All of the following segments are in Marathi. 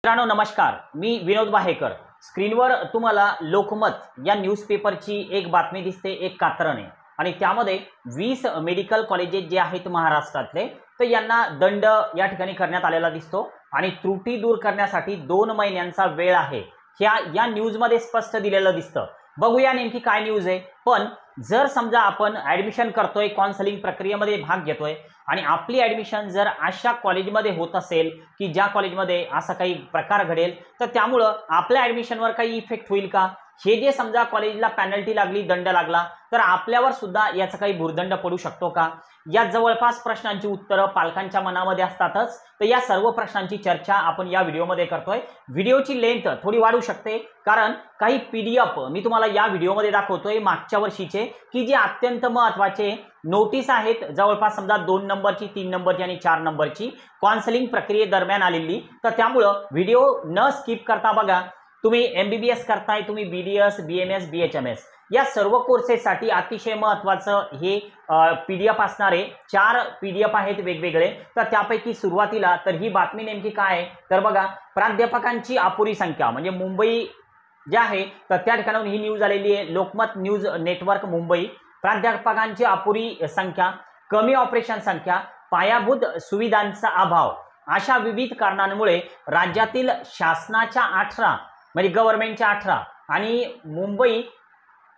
मित्रांनो नमस्कार, मी विनोद बाहेकर। स्क्रीनवर तुम्हाला लोकमत या न्यूजपेपरची एक बातमी दिसते, एक कात्रण आहे आणि त्यामध्ये 20 मेडिकल कॉलेजेस जे आहेत महाराष्ट्रातले तर यांना दंड या ठिकाणी करण्यात आलेला दिसतो आणि त्रुटी दूर करण्यासाठी 2 महिन्यांचा वेळ आहे या न्यूजमध्ये स्पष्ट दिलेलं दिसतं। बघूया नेमकी काय न्यूज आहे। पण जर समजा आपण ॲडमिशन करतोय, काउन्सिलिंग प्रक्रियेमध्ये भाग घेतोय आणि आपली ॲडमिशन जर अशा कॉलेजमध्ये होत असेल की ज्या कॉलेजमध्ये असा काही प्रकार घडेल तर त्यामुळं आपल्या ॲडमिशनवर काही इफेक्ट होईल का? हे जे समजा कॉलेजला पेनल्टी लागली, दंड लागला तर आपल्यावर सुद्धा याचा काही भुर्दंड पडू शकतो का? या जवळपास प्रश्नांची उत्तरं पालकांच्या मनामध्ये असतातच। तर या सर्व प्रश्नांची चर्चा आपण या व्हिडिओमध्ये करतोय। व्हिडिओची लेंथ थोडी वाढू शकते कारण काही PDF मी तुम्हाला या व्हिडिओमध्ये दाखवतोय मागच्या वर्षीचे की जे अत्यंत महत्त्वाचे नोटीस आहेत, जवळपास समजा 2 नंबरची, 3 नंबरची आणि 4 नंबरची काउन्सिलिंग प्रक्रियेदरम्यान आलेली। तर त्यामुळं व्हिडिओ न स्किप करता बघा। तुम्ही MBBS करताय, तुम्ही BDS, BMS, BHMS या सर्व कोर्सेससाठी अतिशय महत्त्वाचं हे PDF असणारे 4 PDF आहेत वेगवेगळे। तर त्यापैकी सुरुवातीला तर ही बातमी नेमकी काय आहे तर बघा, प्राध्यापकांची अपुरी संख्या म्हणजे मुंबई जे आहे तर त्या ठिकाणाहून ही न्यूज आलेली आहे। लोकमत न्यूज नेटवर्क मुंबई, प्राध्यापकांची अपुरी संख्या, कमी ऑपरेशन संख्या, पायाभूत सुविधांचा अभाव अशा विविध कारणांमुळे राज्यातील शासनाच्या 18 म्हणजे गव्हर्नमेंटच्या 18 आणि मुंबई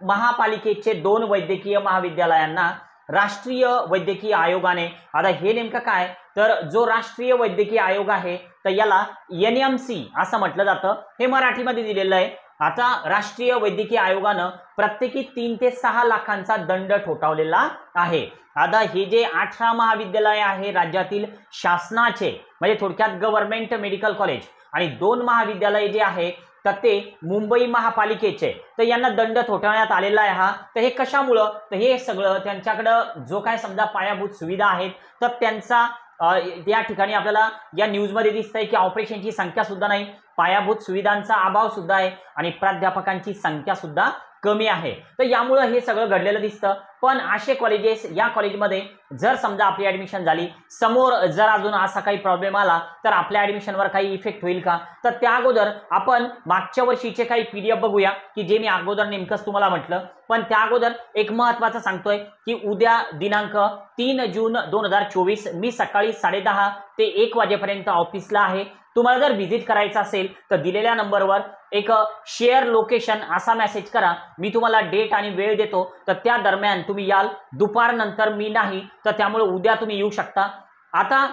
महापालिकेचे 2 वैद्यकीय महाविद्यालयांना राष्ट्रीय वैद्यकीय आयोगाने, आता हे नेमकं काय तर जो राष्ट्रीय वैद्यकीय आयोग आहे तर याला NMC असं म्हटलं जातं, हे मराठीमध्ये दिलेलं आहे। आता राष्ट्रीय वैद्यकीय आयोगानं प्रत्येकी 3 ते 6 लाखांचा दंड ठोठावलेला आहे। आता हे जे 18 महाविद्यालय आहे राज्यातील शासनाचे म्हणजे थोडक्यात गव्हर्नमेंट मेडिकल कॉलेज आणि 2 महाविद्यालय जे आहे तर ते मुंबई महापालिकेचे, तर यांना दंड ठोठावण्यात आलेला आहे। हा तर हे कशामुळं तर हे सगळं त्यांच्याकडं जो काय समजा पायाभूत सुविधा आहेत तर त्यांचा या ठिकाणी आपल्याला या न्यूजमध्ये दिसतंय की ऑपरेशनची संख्या सुद्धा नाही, पायाभूत सुविधांचा अभाव सुद्धा आहे आणि प्राध्यापकांची संख्या सुद्धा कमी आहे। तर यामुळे हे सगळं घडलेलं दिसतं। पण असे कॉलेजेस या कॉलेजमध्ये जर समजा आपली ॲडमिशन झाली, समोर जर अजून असा काही प्रॉब्लेम आला तर आपल्या ॲडमिशनवर काही इफेक्ट होईल का? तर त्या अगोदर आपण मागच्या वर्षीचे काही PDF बघूया की जे मी अगोदर नेमकंच तुम्हाला म्हटलं। पण त्या अगोदर एक महत्त्वाचं सांगतोय की उद्या दिनांक 3 जून 2024 मी सकाळी 10:30 ते 1 वाजेपर्यंत ऑफिसला आहे। तुम्हाला जर व्हिजिट करायचं असेल तर दिलेल्या नंबरवर एक शेअर लोकेशन असा मेसेज करा, मी तुम्हाला डेट आणि वेळ देतो। तर त्या दरम्यान तुम्ही याल, दुपारनंतर मी नाही, तर त्यामुळे उद्या तुम्ही येऊ शकता। आता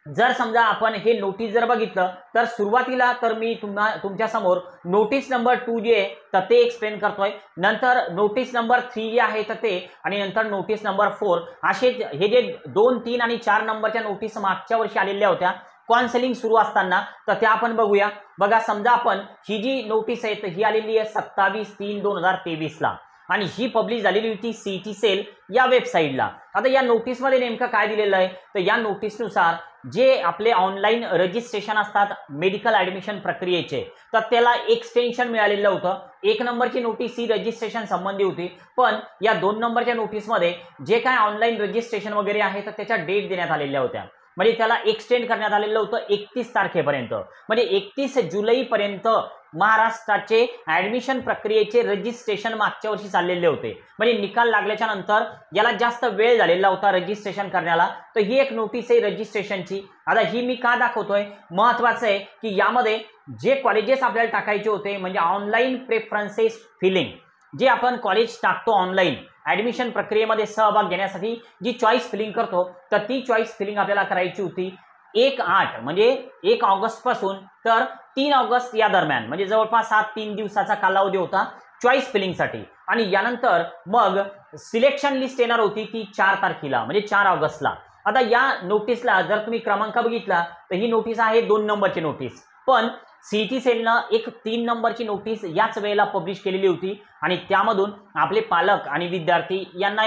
जर समजा आपण हे नोटीस जर बघितलं तर सुरुवातीला तर मी तुमच्या समोर नोटीस नंबर 2 जे आहे तर ते एक्सप्लेन करतोय, नंतर नोटीस नंबर 3 जे आहे तर ते आणि नंतर नोटीस नंबर 4 असे हे जे 2, 3 आणि 4 नंबरच्या नोटीस मागच्या वर्षी आलेल्या होत्या काउन्सिलिंग सुरू असताना, तर त्या आपण बघूया। बघा समजा आपण ही जी नोटीस आहे तर ही आलेली आहे 27/3/2023 ला आणि ही पब्लिश झालेली होती CT सेल या वेबसाईटला। आता या नोटीसमध्ये नेमकं काय दिलेलं आहे तर या नोटीसनुसार जे आपले ऑनलाईन रजिस्ट्रेशन असतात मेडिकल ॲडमिशन प्रक्रियेचे तर त्याला एक्सटेन्शन मिळालेलं होतं। 1 नंबरची नोटीस ही रजिस्ट्रेशन संबंधी होती, पण या 2 नंबरच्या नोटीसमध्ये जे काय ऑनलाईन रजिस्ट्रेशन वगैरे आहे तर त्याच्या डेट देण्यात आलेल्या होत्या, म्हणजे त्याला एक्सटेंड करण्यात आलेलं होतं 31 तारखेपर्यंत, म्हणजे 31 जुलैपर्यंत महाराष्ट्राचे ॲडमिशन प्रक्रियेचे रजिस्ट्रेशन मागच्या वर्षी चाललेले होते। म्हणजे निकाल लागल्याच्या नंतर याला जास्त वेळ झालेला होता रजिस्ट्रेशन करण्याला। तर ही एक नोटीस आहे रजिस्ट्रेशनची। आता ही मी का दाखवतोय, महत्त्वाचं आहे की यामध्ये जे कॉलेजेस आपल्याला टाकायचे होते म्हणजे ऑनलाईन प्रेफरन्सेस फिलिंग, जे आपण कॉलेज टाकतो ऑनलाईन ॲडमिशन प्रक्रियेमध्ये सहभाग घेण्यासाठी जी चॉईस फिलिंग करतो तर ती चॉईस फिलिंग आपल्याला करायची होती 1/8 म्हणजे 1 ऑगस्ट पासून तर 3 ऑगस्ट या दरम्यान, म्हणजे जवळपास 3 दिवसाचा कालावधी होता चॉईस फिलिंगसाठी। आणि यानंतर मग सिलेक्शन लिस्ट येणार होती ती 4 तारखेला म्हणजे 4 ऑगस्टला। आता या नोटीसला जर तुम्ही क्रमांक बघितला तर ही नोटीस आहे 2 नंबरची नोटीस, पण CT सेलनं एक 3 नंबरची नोटीस याच वेळेला पब्लिश केलेली होती आणि त्यामधून आपले पालक आणि विद्यार्थी यांना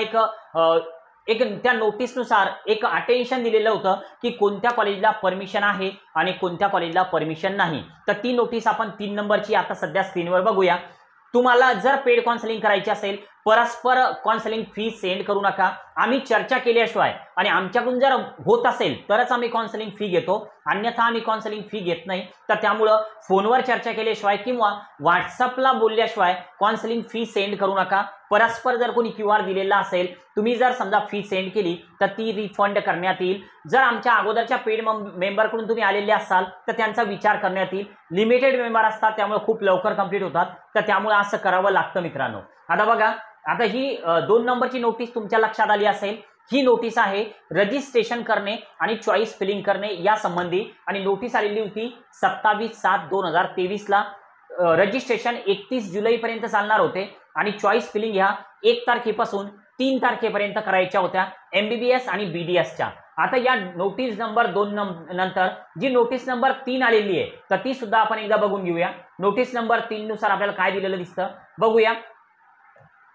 एक त्या नोटीसनुसार एक अटेन्शन दिलेलं होतं की कोणत्या कॉलेजला परमिशन आहे आणि कोणत्या कॉलेजला परमिशन नाही। तर ती नोटीस आपण 3 नंबरची आता सध्या स्क्रीनवर बघूया। तुम्हाला जर पेड काउन्सिलिंग करायची असेल, परस्पर काउन्सिलिंग फी सेंड करू नका। आम्ही चर्चा केल्याशिवाय आणि आमच्याकडून जर होत असेल तरच आम्ही काउन्सिलिंग फी घेतो। अन्यथा आम्ही काउन्सिलिंग फी घेत नाही. तर त्यामुळं फोनवर चर्चा केल्याशिवाय किंवा व्हॉट्सअपला बोलल्याशिवाय काउन्सिलिंग फी सेंड करू नका. परस्पर जर कोणी QR दिलेला असेल, तुम्ही जर समजा फी सेंड केली तर ती रिफंड करण्यात येईल. जर आमच्या अगोदरच्या पेड मेंबरकडून तुम्ही आलेले असाल तर त्यांचा विचार करण्यात येईल. लिमिटेड मेंबर असतात त्यामुळे खूप लवकर कंप्लीट होतात, तर त्यामुळे असं करावं लागतं मित्रांनो. आता बघा, आता ही 2 नंबरची नोटीस तुमच्या लक्षात आली असेल. ही नोटीस आहे रजिस्ट्रेशन करणे आणि चॉईस फिलिंग करणे या संबंधी, आणि नोटीस आलेली होती 27/7/2023 ला. रजिस्ट्रेशन 31 जुलैपर्यंत चालणार होते आणि चॉईस फिलिंग ह्या 1 तारखेपासून 3 तारखेपर्यंत करायच्या होत्या MBBS आणि BDSच्या. आता या नोटीस नंबर 2 नंतर जी नोटीस नंबर 3 आलेली आहे तर ती सुद्धा आपण एकदा बघून घेऊया. नोटीस नंबर 3 नुसार आपल्याला काय दिलेलं दिसतं बघूया.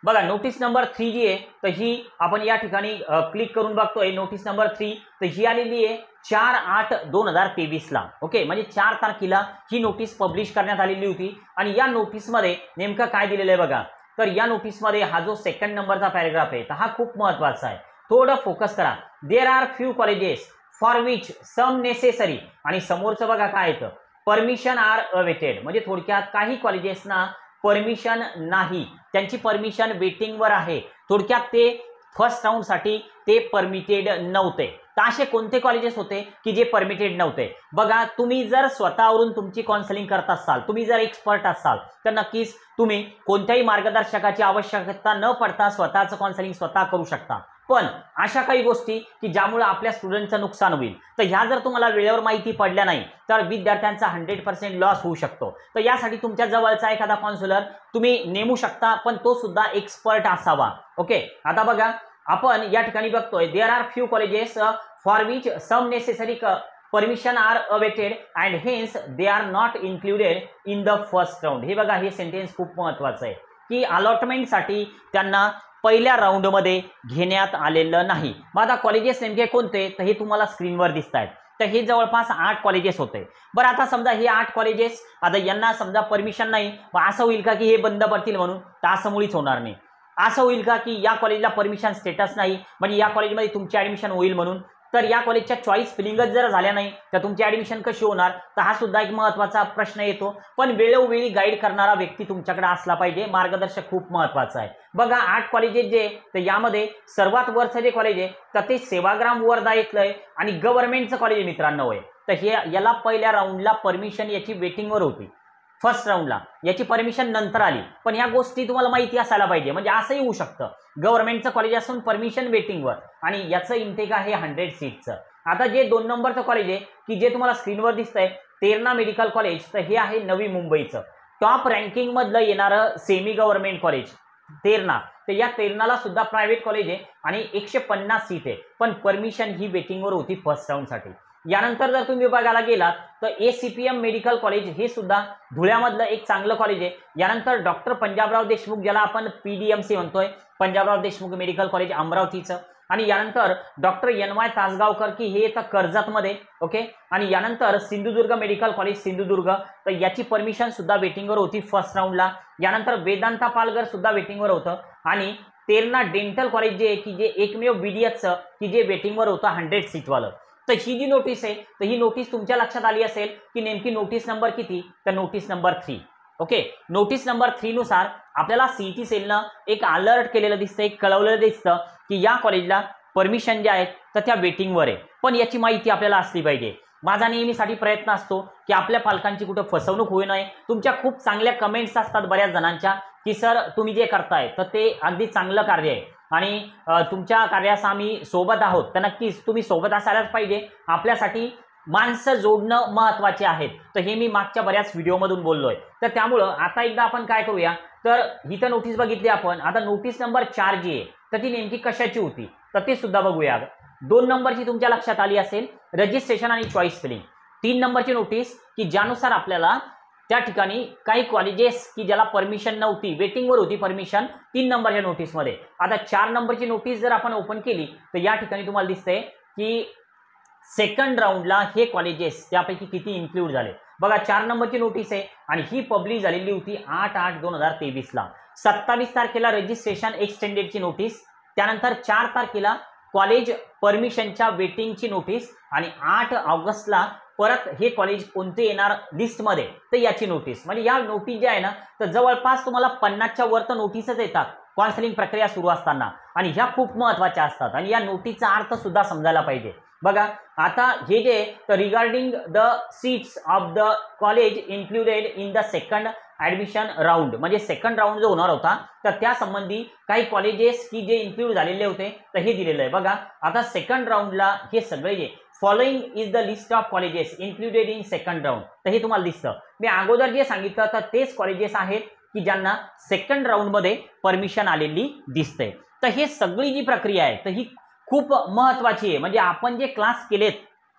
बघा, नोटीस नंबर 3 जी आहे तर ही आपण या ठिकाणी क्लिक करून बघतोय. नोटीस नंबर 3 तर ही आलेली आहे 4/8/2023 ला. ओके, म्हणजे 4 तारखेला ही नोटीस पब्लिश करण्यात आलेली होती. आणि या नोटीसमध्ये नेमकं काय दिलेलं आहे बघा, तर या नोटीसमध्ये हा जो 2nd नंबरचा पॅराग्राफ आहे तर हा खूप महत्त्वाचा आहे. थोडं फोकस करा. There are few colleges for which some necessary, आणि समोरचं बघा काय येतं, परमिशन आर अवेटेड. म्हणजे थोडक्यात काही कॉलेजेसना परमिशन नाही, त्यांची परमिशन वेटिंगवर आहे. थोडक्यात ते फर्स्ट राऊंडसाठी ते परमिटेड नव्हते. तर असे कोणते कॉलेजेस होते की जे परमिटेड नव्हते? बघा, तुम्ही जर स्वतःवरून तुमची काउन्सिलिंग करत असाल, तुम्ही जर एक्सपर्ट असाल तर नक्कीच तुम्ही कोणत्याही मार्गदर्शकाची आवश्यकता न पडता स्वतःचं काउन्सिलिंग स्वतः करू शकता. पण अशा काही गोष्टी की ज्यामुळे आपल्या स्टुडंटचं नुकसान होईल, तर ह्या जर तुम्हाला वेळेवर माहिती पडल्या नाही तर विद्यार्थ्यांचा 100% लॉस होऊ शकतो. तर यासाठी तुमच्या जवळचा एखादा काउन्सिलर तुम्ही नेमू शकता, पण तो सुद्धा एक्सपर्ट असावा. ओके, आता बघा, आपण या ठिकाणी बघतोय there are few colleges for which some necessary permission are awaited and hence they are not included in the first round. हे बघा, हे सेंटेन्स खूप महत्वाचं आहे की अलॉटमेंटसाठी त्यांना पहिल्या राऊंडमध्ये घेण्यात आलेलं नाही. मग आता कॉलेजेस नेमके कोणते तर हे तुम्हाला स्क्रीनवर दिसत आहेत. तर हे जवळपास 8 कॉलेजेस होते. बरं, आता समजा हे 8 कॉलेजेस आता यांना समजा परमिशन नाही, मग असं होईल का की हे बंद पडतील म्हणून? तर असं मुळीच होणार नाही. असं होईल का की या कॉलेजला परमिशन स्टेटस नाही म्हणजे या कॉलेजमध्ये तुमची ऍडमिशन होईल म्हणून? तर या कॉलेजच्या चॉईस फिलिंगच जर झाल्या नाही तर तुमची ऍडमिशन कशी होणार? तर हा सुद्धा एक महत्त्वाचा प्रश्न येतो. पण वेळोवेळी गाईड करणारा व्यक्ती तुमच्याकडे असला पाहिजे. मार्गदर्शक खूप महत्त्वाचा आहे. बघा, 8 कॉलेजेस जे तर यामध्ये सर्वात वरचं जे कॉलेज आहे तर ते सेवाग्राम वर्धा इथलं आहे आणि गव्हर्नमेंटचं कॉलेज आहे मित्रांनो आहे. तर हे याला पहिल्या राऊंडला परमिशन याची वेटिंगवर होती. फर्स्ट राऊंडला याची परमिशन नंतर आली. पण ह्या गोष्टी तुम्हाला माहिती असायला पाहिजे. म्हणजे असंही होऊ शकतं, गव्हर्नमेंटचं कॉलेज असून परमिशन वेटिंगवर आणि याचं इंटेक आहे 100 सीटचं. आता जे 2 नंबरचं कॉलेज आहे की जे तुम्हाला स्क्रीनवर दिसतंय तेरणा मेडिकल कॉलेज, तर हे आहे नवी मुंबईचं टॉप रँकिंग मधलं येणारं सेमी गव्हर्नमेंट कॉलेज तेरणा. तर या तेरणाला सुद्धा प्रायव्हेट कॉलेज आहे आणि 150 सीट आहे, पण परमिशन ही वेटिंगवर होती फर्स्ट राऊंडसाठी. यानंतर जर तुम्ही बघायला गेलात तर ACPM मेडिकल कॉलेज हे सुद्धा धुळ्यामधलं एक चांगलं कॉलेज आहे. यानंतर डॉक्टर पंजाबराव देशमुख, ज्याला आपण PDMC म्हणतोय, पंजाबराव देशमुख मेडिकल कॉलेज अमरावतीचं. आणि यानंतर डॉक्टर NY तासगावकर की हे येतं कर्जतमध्ये. ओके, आणि यानंतर सिंधुदुर्ग मेडिकल कॉलेज सिंधुदुर्ग, तर याची परमिशन सुद्धा वेटिंगवर होती फर्स्ट राऊंडला. यानंतर वेदांता पालघर सुद्धा वेटिंगवर होतं आणि तेरणा डेंटल कॉलेज जे आहे की जे एकमेव BDSचं की जे वेटिंगवर होतं 100 सीटवालं. तर ही जी नोटीस आहे तर ही नोटीस तुमच्या लक्षात आली असेल की नेमकी नोटीस नंबर किती? तर notice number 3. Okay, notice number 3 नुसार आपल्याला CET सेलनं एक अलर्ट केलेलं दिसतं, एक कळवलेलं दिसतं की या कॉलेजला परमिशन ज्या आहेत तर त्या वेटिंगवर आहे. पण याची माहिती आपल्याला असली पाहिजे. माझा नेहमीसाठी प्रयत्न असतो की आपल्या पालकांची कुठं फसवणूक होऊ नये. तुमच्या खूप चांगल्या कमेंट्स असतात बऱ्याच जणांच्या की सर तुम्ही जे करताय तर ते अगदी चांगलं कार्य आहे आणि तुमच्या कार्यास आम्ही सोबत आहोत. तर नक्कीच तुम्ही सोबत असायलाच पाहिजे. आपल्यासाठी माणसं जोडणं महत्त्वाचे आहेत. तर हे मी मागच्या बऱ्याच व्हिडिओमधून बोललोय. तर त्यामुळं आता एकदा आपण काय करूया, तर ही तर नोटीस बघितली आपण. आता नोटीस नंबर 4 जी आहे तर ती नेमकी कशाची होती तर ते सुद्धा बघूया. 2 नंबरची तुमच्या लक्षात आली असेल, रजिस्ट्रेशन आणि चॉईस फिलिंग. 3 नंबरची नोटीस की ज्यानुसार आपल्याला त्या ठिकाणी काही कॉलेजेस की ज्याला परमिशन नव्हती, वेटिंगवर होती परमिशन 3 नंबरच्या नोटीसमध्ये. आता 4 नंबरची नोटीस जर आपण ओपन केली तर या ठिकाणी तुम्हाला दिसतंय की सेकंड राऊंडला हे कॉलेजेस त्यापैकी किती इन्क्लूड झाले. बघा, 4 नंबरची नोटीस आहे आणि ही पब्लिश झालेली होती 8/8/2023 ला. 27 तारखेला रजिस्ट्रेशन एक्सटेंडेडची नोटीस, त्यानंतर 4 तारखेला कॉलेज परमिशनच्या वेटिंगची नोटीस आणि 8 ऑगस्टला परत हे कॉलेज कोणते येणार लिस्टमध्ये, तर याची नोटीस. म्हणजे या नोटीस ज्या आहे ना, तर जवळपास तुम्हाला 50च्या वर तर नोटीसच येतात काउन्सिलिंग प्रक्रिया सुरू असताना, आणि ह्या खूप महत्त्वाच्या असतात आणि या नोटीसचा अर्थ सुद्धा समजायला पाहिजे. बघा आता हे जे तर regarding the seats of the college included in the second admission round, म्हणजे सेकंड राऊंड जो होणार होता तर त्या संबंधी काही कॉलेजेस की जे इन्क्लूड झालेले होते तर हे दिलेलं आहे. बघा आता सेकंड राऊंडला हे सगळे जे following is the list of colleges included in second round, तर हे तुम्हाला दिसतं. मी अगोदर जे सांगितलं तर तेच कॉलेजेस आहेत की ज्यांना सेकंड राऊंडमध्ये परमिशन आलेली दिसते. तर हे सगळी जी प्रक्रिया आहे तर ही खूप महत्त्वाची आहे. म्हणजे आपण जे क्लास केलेत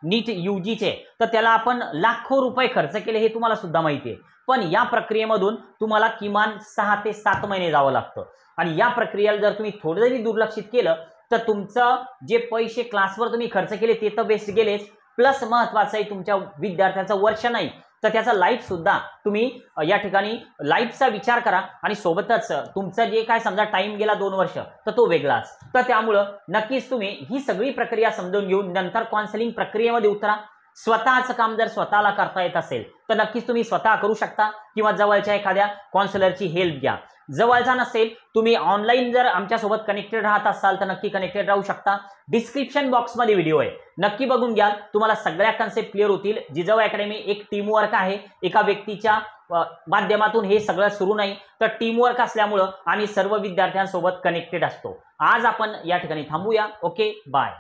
नीट UGचे तर त्याला आपण लाखो रुपये खर्च केले हे तुम्हाला सुद्धा माहिती आहे, पण या प्रक्रियेमधून तुम्हाला किमान 6 ते 7 महिने जावं लागतं. आणि या प्रक्रियेला जर तुम्ही थोडं जरी दुर्लक्षित केलं तर तुमचं जे पैसे क्लासवर तुम्ही खर्च केले ते तर वेस्ट गेलेच, प्लस महत्त्वाचं आहे तुमच्या विद्यार्थ्याचं वर्ष नाही तर त्याचा लाईफ सुद्धा तुम्ही या ठिकाणी लाईफचा विचार करा, आणि सोबतच तुमचं जे काय समजा टाइम गेला 2 वर्ष तर तो वेगळाच. तर त्यामुळं नक्कीच तुम्ही ही सगळी प्रक्रिया समजून घेऊन नंतर काउन्सिलिंग प्रक्रियेमध्ये उतरा. स्वतःचं काम जर स्वतःला करता येत असेल तर नक्कीच तुम्ही स्वतः करू शकता किंवा जवळच्या एखाद्या काउन्सिलरची हेल्प घ्या. जवळचा नसेल तुम्ही ऑनलाईन जर आमच्यासोबत कनेक्टेड राहत असाल तर नक्की कनेक्टेड राहू शकता. डिस्क्रिप्शन बॉक्समध्ये व्हिडिओ आहे, नक्की बघून घ्या, तुम्हाला सगळ्या कन्सेप्ट क्लिअर होतील. जिजाऊ अकॅडमी एक टीमवर्क आहे, एका व्यक्तीच्या माध्यमातून हे सगळं सुरू नाही तर टीमवर्क असल्यामुळं आम्ही सर्व विद्यार्थ्यांसोबत कनेक्टेड असतो. आज आपण या ठिकाणी थांबूया. Okay, bye.